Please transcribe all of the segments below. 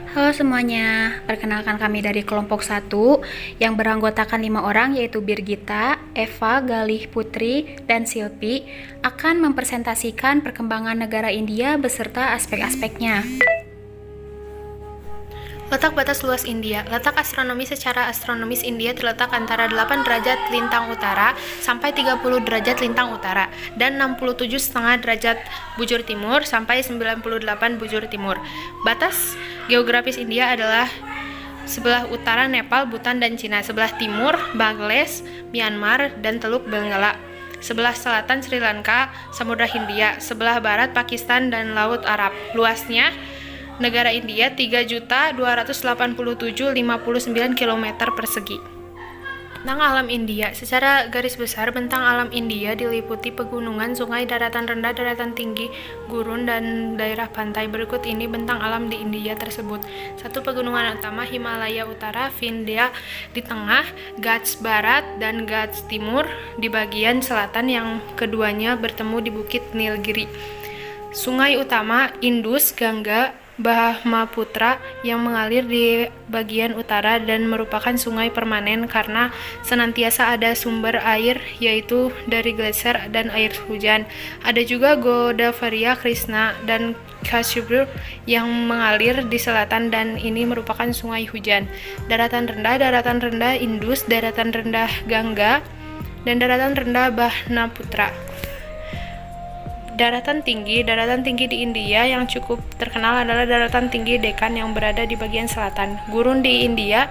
Halo semuanya, perkenalkan kami dari kelompok 1 yang beranggotakan 5 orang yaitu Birgita, Eva, Galih Putri, dan Silpi akan mempresentasikan perkembangan negara India beserta aspek-aspeknya. Letak batas luas India. Letak astronomi secara astronomis India terletak antara 8 derajat lintang utara sampai 30 derajat lintang utara dan 67,5 derajat bujur timur sampai 98 bujur timur. Batas geografis India adalah sebelah utara Nepal, Bhutan, dan Cina, sebelah timur Bangladesh, Myanmar, dan Teluk Benggala, sebelah selatan Sri Lanka, Samudra Hindia, sebelah barat Pakistan, dan Laut Arab. Luasnya negara India 3.287.059 km persegi. Bentang alam India. Secara garis besar, bentang alam India diliputi pegunungan, sungai, daratan rendah, daratan tinggi, gurun, dan daerah pantai. Berikut ini bentang alam di India tersebut. 1. Pegunungan utama Himalaya Utara, Vindhya di tengah, Ghats Barat, dan Ghats Timur di bagian selatan, yang keduanya bertemu di Bukit Nilgiri. Sungai utama Indus, Gangga, Brahmaputra yang mengalir di bagian utara dan merupakan sungai permanen karena senantiasa ada sumber air yaitu dari gletser dan air hujan. Ada juga Godavari, Krishna, dan Kashubu yang mengalir di selatan dan ini merupakan sungai hujan. Daratan rendah Indus, daratan rendah Gangga, dan daratan rendah Brahmaputra. Daratan tinggi di India yang cukup terkenal adalah daratan tinggi Deccan yang berada di bagian selatan. Gurun di India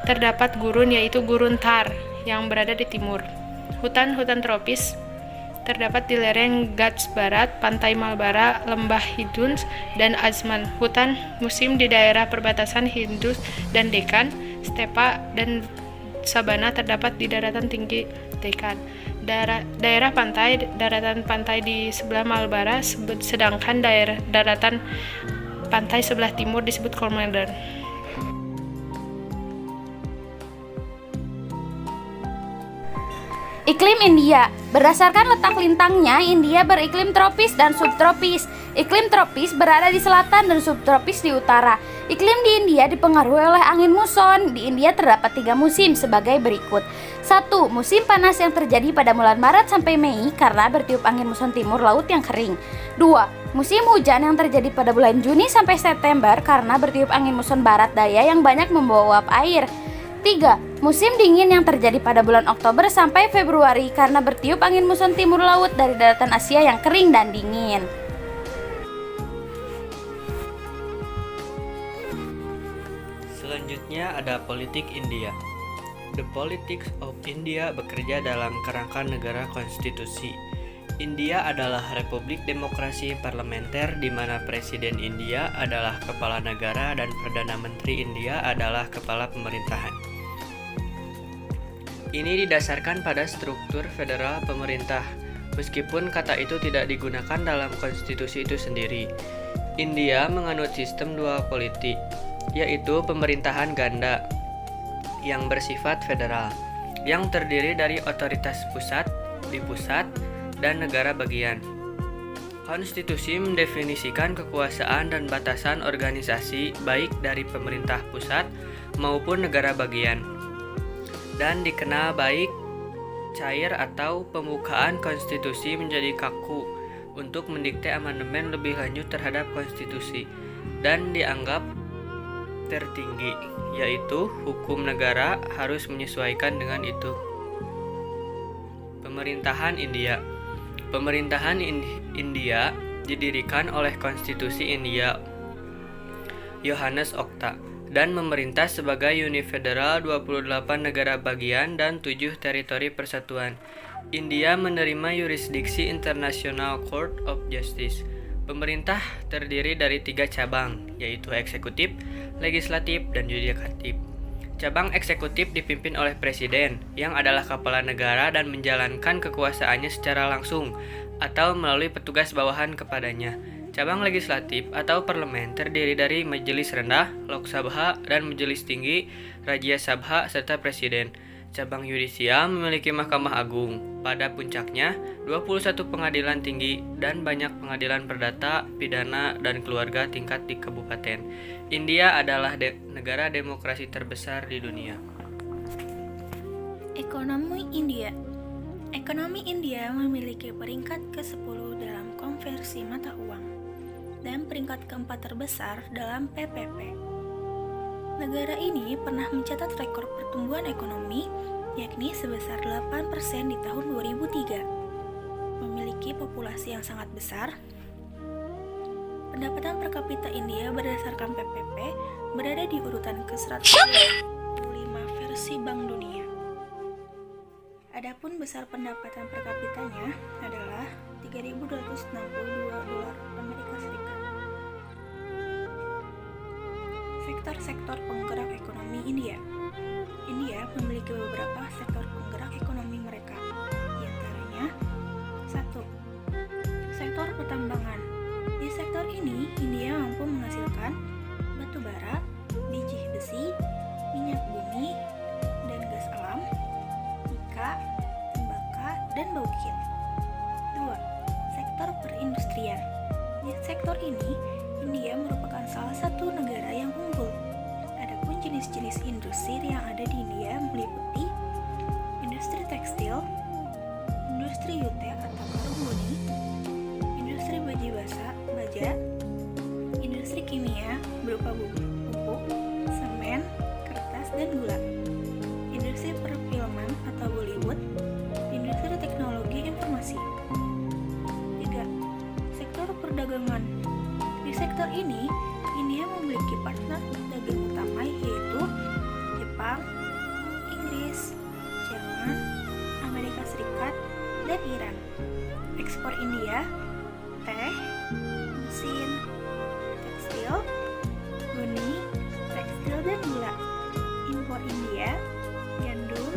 terdapat gurun yaitu Gurun Thar yang berada di timur. Hutan tropis terdapat di lereng Ghats Barat, Pantai Marmara, Lembah Hindus, dan Azman. Hutan musim di daerah perbatasan Hindus dan Deccan, stepa dan sabana terdapat di daratan tinggi Deccan. Daerah pantai, daratan pantai di sebelah Marmara, sedangkan daratan pantai sebelah timur disebut Coromandel. Iklim India. Berdasarkan letak lintangnya, India beriklim tropis dan subtropis. Iklim tropis berada di selatan dan subtropis di utara. Iklim di India dipengaruhi oleh angin muson. Di India terdapat 3 musim sebagai berikut. 1. Musim panas yang terjadi pada bulan Maret sampai Mei karena bertiup angin muson timur laut yang kering. 2. Musim hujan yang terjadi pada bulan Juni sampai September karena bertiup angin muson barat daya yang banyak membawa uap air. 3. Musim dingin yang terjadi pada bulan Oktober sampai Februari karena bertiup angin muson timur laut dari daratan Asia yang kering dan dingin. Selanjutnya ada politik India. The Politics of India bekerja dalam kerangka negara konstitusi. India adalah republik demokrasi parlementer di mana Presiden India adalah kepala negara dan Perdana Menteri India adalah kepala pemerintahan. Ini didasarkan pada struktur federal pemerintah, meskipun kata itu tidak digunakan dalam konstitusi itu sendiri. India menganut sistem duopolitik, yaitu pemerintahan ganda yang bersifat federal, yang terdiri dari otoritas pusat, di pusat, dan negara bagian. Konstitusi mendefinisikan kekuasaan dan batasan organisasi baik dari pemerintah pusat maupun negara bagian, dan dikenal baik cair atau pembukaan konstitusi menjadi kaku untuk mendikte amandemen lebih lanjut terhadap konstitusi dan dianggap tertinggi, yaitu hukum negara harus menyesuaikan dengan itu. Pemerintahan India. Pemerintahan India didirikan oleh Konstitusi India Johannes Okta dan memerintah sebagai uni federal 28 negara bagian dan 7 teritori persatuan. India menerima yurisdiksi International Court of Justice. Pemerintah terdiri dari 3 cabang, yaitu eksekutif, legislatif, dan yudikatif. Cabang eksekutif dipimpin oleh presiden, yang adalah kepala negara dan menjalankan kekuasaannya secara langsung atau melalui petugas bawahan kepadanya. Cabang legislatif atau parlemen terdiri dari majelis rendah, Lok Sabha, dan majelis tinggi, Rajya Sabha, serta presiden. Cabang yudisial memiliki Mahkamah Agung. Pada puncaknya, 21 pengadilan tinggi dan banyak pengadilan perdata, pidana, dan keluarga tingkat di kabupaten. India adalah negara demokrasi terbesar di dunia. Ekonomi India. Ekonomi India memiliki peringkat ke-10 dalam konversi mata uang dan peringkat ke-4 terbesar dalam PPP. Negara ini pernah mencatat rekor pertumbuhan ekonomi, yakni sebesar 8% di tahun 2003. Memiliki populasi yang sangat besar. Pendapatan per kapita India berdasarkan PPP berada di urutan ke-125 versi Bank Dunia. Adapun besar pendapatan per kapitanya adalah 3.262 dolar Amerika Serikat. Sektor-sektor penggerak ekonomi India. India memiliki beberapa sektor penggerak ekonomi mereka, di antaranya 1. Sektor pertambangan. Di sektor ini, India mampu menghasilkan batu bara, biji besi, minyak bumi, dan gas alam, ikan, tembakau, dan baukit. 2. Sektor perindustrian. Di sektor ini, India merupakan salah satu negara yang unggul. Adapun jenis-jenis industri yang ada di India meliputi industri tekstil, industri jute atau karung goni, industri baja, industri kimia berupa pupuk, semen, kertas, dan gula, industri perfilman atau Bollywood, industri teknologi informasi. 3. Sektor perdagangan. Di sektor ini, India memiliki partner dagang utama yaitu Jepang, Inggris, Jerman, Amerika Serikat, dan Iran. Ekspor India, teh, mesin, tekstil, goni, tekstil, dan gula. Impor India, gandum,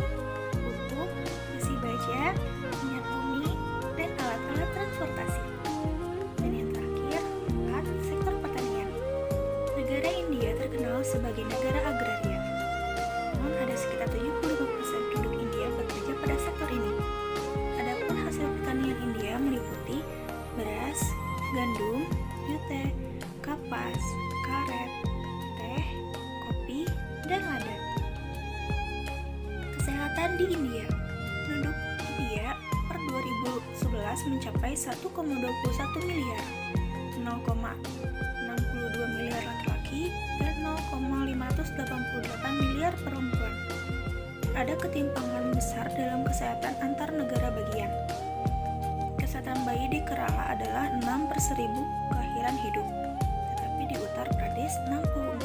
pupuk, besi baja, minyak bumi, dan alat-alat transportasi. Dan yang terakhir, 4. Sektor pertanian. Negara India terkenal sebagai negara agraria. Namun ada sekitar 75% penduduk India bekerja pada sektor ini. Adapun hasil pertanian India meliputi beras, gandum, jute, kapas, karet, teh, kopi, dan lada. Kesehatan di India. Penduduk India per 2011 mencapai 1,21 miliar, 0,62 miliar laki-laki, dan 0,588 miliar perempuan. Ada ketimpangan besar dalam kesehatan antar negara bagian. Kesehatan bayi di Kerala adalah 6/1000 kelahiran hidup, tetapi di Uttar Pradesh 64.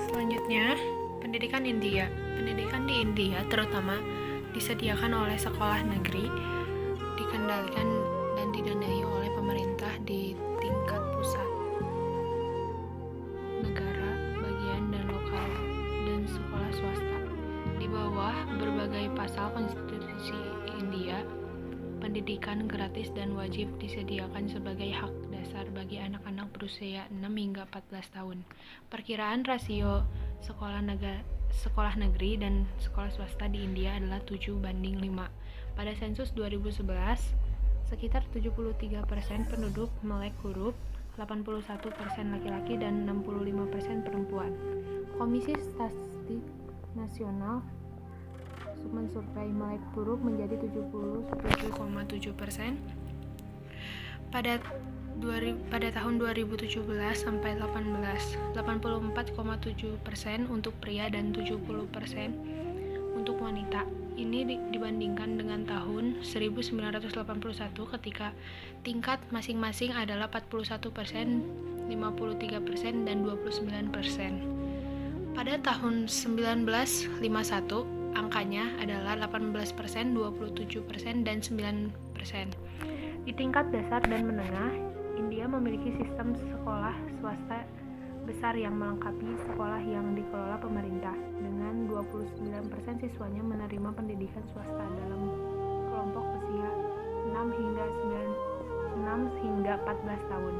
Selanjutnya, pendidikan India. Pendidikan di India terutama disediakan oleh sekolah negeri, dikendalikan dan didanai oleh pemerintah di tingkat pusat, negara, bagian, dan lokal, dan sekolah swasta. Di bawah berbagai pasal konstitusi India, pendidikan gratis dan wajib disediakan sebagai hak dasar bagi anak-anak berusia 6 hingga 14 tahun. Perkiraan rasio sekolah negeri dan sekolah swasta di India adalah 7:5. Pada sensus 2011, sekitar 73% penduduk melek huruf, 81% laki-laki, dan 65% perempuan. Komisi Statistik Nasional mensurvei melek huruf menjadi 77,7% pada tahun 2017 sampai 18, 84,7% untuk pria dan 70% untuk wanita. Ini dibandingkan dengan tahun 1981 ketika tingkat masing-masing adalah 41%, 53%, dan 29%. Pada tahun 1951, angkanya adalah 18%, 27%, dan 9%. Di tingkat dasar dan menengah, India memiliki sistem sekolah swasta besar yang melengkapi sekolah yang dikelola pemerintah, dengan 29% siswanya menerima pendidikan swasta dalam kelompok usia 6 hingga 14 tahun.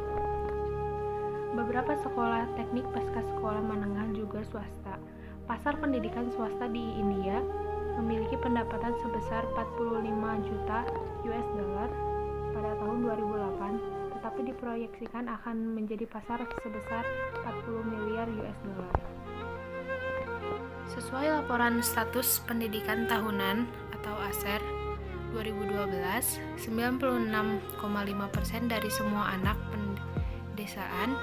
Beberapa sekolah teknik pasca sekolah menengah juga swasta. Pasar pendidikan swasta di India memiliki pendapatan sebesar 45 juta US dollar pada tahun 2008, tetapi diproyeksikan akan menjadi pasar sebesar 40 miliar US dollar. Sesuai laporan status pendidikan tahunan atau ASER 2012, 96,5% dari semua anak pedesaan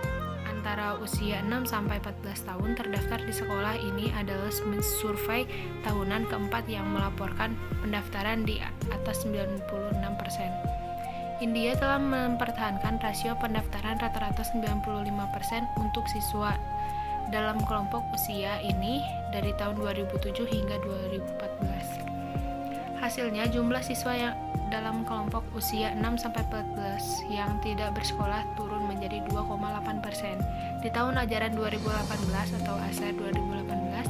antara usia 6 sampai 14 tahun terdaftar di sekolah ini adalah survei tahunan keempat yang melaporkan pendaftaran di atas 96%. India telah mempertahankan rasio pendaftaran rata-rata 95% untuk siswa dalam kelompok usia ini dari tahun 2007 hingga 2014. Hasilnya, jumlah siswa yang dalam kelompok usia 6-14 yang tidak bersekolah turun menjadi 2,8%. Di tahun ajaran 2018 atau ASER 2018,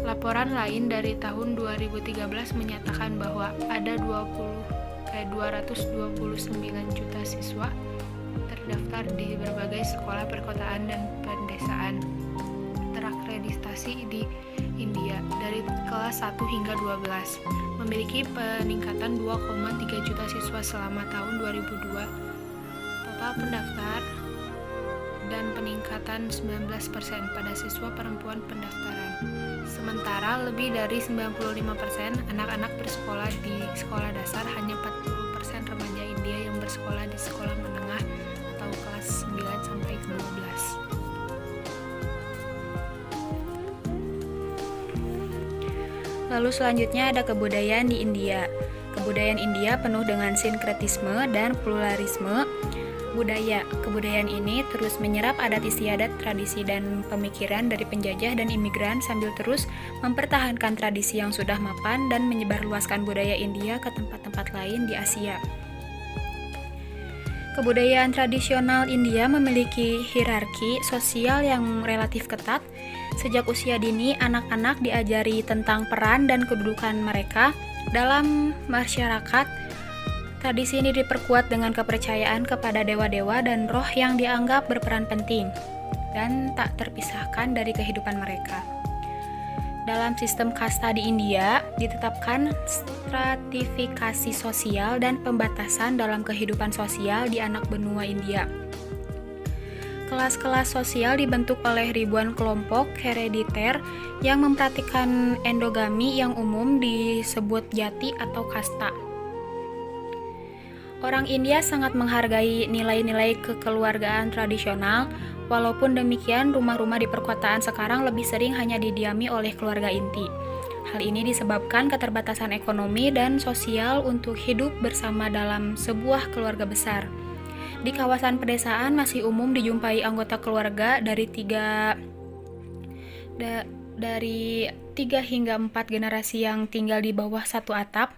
laporan lain dari tahun 2013 menyatakan bahwa ada 229 juta siswa terdaftar di berbagai sekolah perkotaan dan pedesaan terakreditasi di India dari kelas 1 hingga 12, memiliki peningkatan 2,3 juta siswa selama tahun 2002. Total pendaftar dan peningkatan 19% pada siswa perempuan pendaftaran. Sementara lebih dari 95% anak-anak bersekolah di sekolah dasar, hanya 40% remaja India yang bersekolah di sekolah menengah atau kelas 9 sampai 12. Lalu selanjutnya ada kebudayaan di India. Kebudayaan India penuh dengan sinkretisme dan pluralisme budaya. Kebudayaan ini terus menyerap adat istiadat, tradisi, dan pemikiran dari penjajah dan imigran sambil terus mempertahankan tradisi yang sudah mapan dan menyebarluaskan budaya India ke tempat-tempat lain di Asia. Kebudayaan tradisional India memiliki hierarki sosial yang relatif ketat. Sejak usia dini, anak-anak diajari tentang peran dan kedudukan mereka dalam masyarakat. Tradisi ini diperkuat dengan kepercayaan kepada dewa-dewa dan roh yang dianggap berperan penting dan tak terpisahkan dari kehidupan mereka. Dalam sistem kasta di India, ditetapkan stratifikasi sosial dan pembatasan dalam kehidupan sosial di anak benua India. Kelas-kelas sosial dibentuk oleh ribuan kelompok herediter yang mempraktikkan endogami yang umum disebut jati atau kasta. Orang India sangat menghargai nilai-nilai kekeluargaan tradisional. Walaupun demikian, rumah-rumah di perkotaan sekarang lebih sering hanya didiami oleh keluarga inti. Hal ini disebabkan keterbatasan ekonomi dan sosial untuk hidup bersama dalam sebuah keluarga besar. Di kawasan pedesaan masih umum dijumpai anggota keluarga dari 3 hingga 4 generasi yang tinggal di bawah satu atap.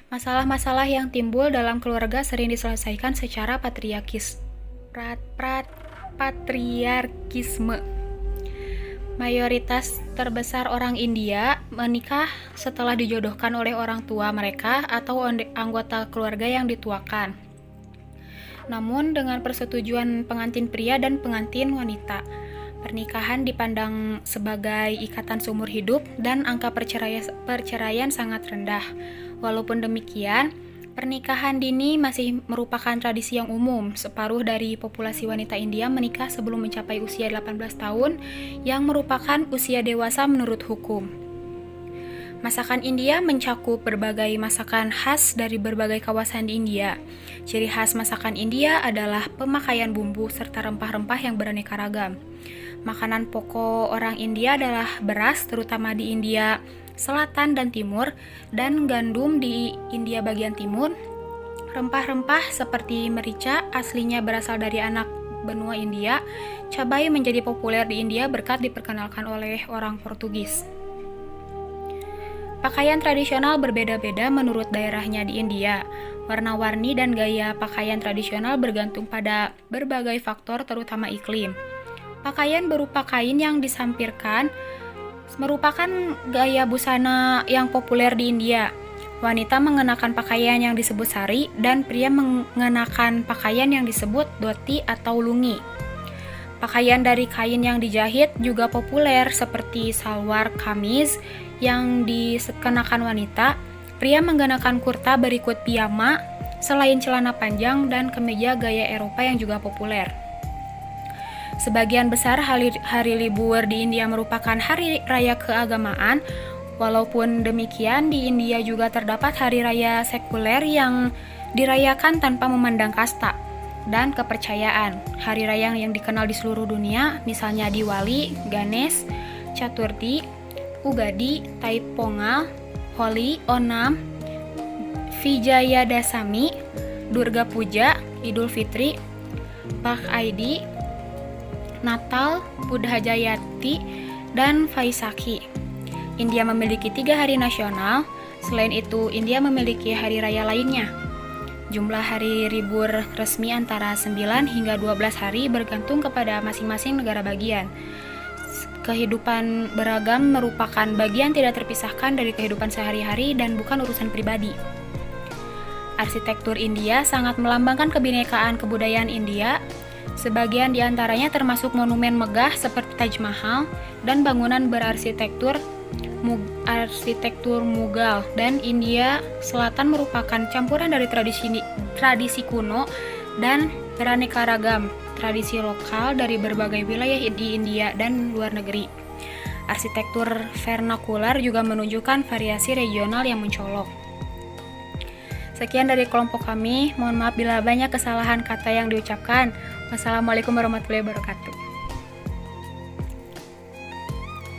Masalah-masalah yang timbul dalam keluarga sering diselesaikan secara patriarkisme. Mayoritas terbesar orang India menikah setelah dijodohkan oleh orang tua mereka atau anggota keluarga yang dituakan. Namun dengan persetujuan pengantin pria dan pengantin wanita, pernikahan dipandang sebagai ikatan seumur hidup dan angka perceraian sangat rendah. Walaupun demikian, pernikahan dini masih merupakan tradisi yang umum. Separuh dari populasi wanita India menikah sebelum mencapai usia 18 tahun, yang merupakan usia dewasa menurut hukum. Masakan India mencakup berbagai masakan khas dari berbagai kawasan di India. Ciri khas masakan India adalah pemakaian bumbu serta rempah-rempah yang beraneka ragam. Makanan pokok orang India adalah beras, terutama di India Selatan dan Timur, dan gandum di India bagian timur. Rempah-rempah seperti merica aslinya berasal dari anak benua India. Cabai menjadi populer di India berkat diperkenalkan oleh orang Portugis. Pakaian tradisional berbeda-beda menurut daerahnya di India. Warna-warni dan gaya pakaian tradisional bergantung pada berbagai faktor terutama iklim. Pakaian berupa kain yang disampirkan merupakan gaya busana yang populer di India. Wanita mengenakan pakaian yang disebut sari dan pria mengenakan pakaian yang disebut dhoti atau lungi. Pakaian dari kain yang dijahit juga populer seperti salwar kameez yang dikenakan wanita. Pria mengenakan kurta berikut piyama, selain celana panjang dan kemeja gaya Eropa yang juga populer. Sebagian besar hari libur di India merupakan hari raya keagamaan. Walaupun demikian, di India juga terdapat hari raya sekuler yang dirayakan tanpa memandang kasta dan kepercayaan. Hari raya yang dikenal di seluruh dunia, misalnya Diwali, Ganesh, Chaturthi, Ugadi, Taipongal, Holi, Onam, Vijayadasami, Durga Puja, Idul Fitri, Bak Aidi, Natal, Buddha Jayati, dan Vaisakhi. India memiliki 3 hari nasional. Selain itu, India memiliki hari raya lainnya. Jumlah hari libur resmi antara 9 hingga 12 hari bergantung kepada masing-masing negara bagian. Kehidupan beragam merupakan bagian tidak terpisahkan dari kehidupan sehari-hari dan bukan urusan pribadi. Arsitektur India sangat melambangkan kebinekaan kebudayaan India. Sebagian di antaranya termasuk monumen megah seperti Taj Mahal dan bangunan berarsitektur Mughal, dan India Selatan merupakan campuran dari tradisi kuno dan beraneka ragam tradisi lokal dari berbagai wilayah di India dan luar negeri. Arsitektur vernakular juga menunjukkan variasi regional yang mencolok. Sekian dari kelompok kami, mohon maaf bila banyak kesalahan kata yang diucapkan. Wassalamualaikum warahmatullahi wabarakatuh.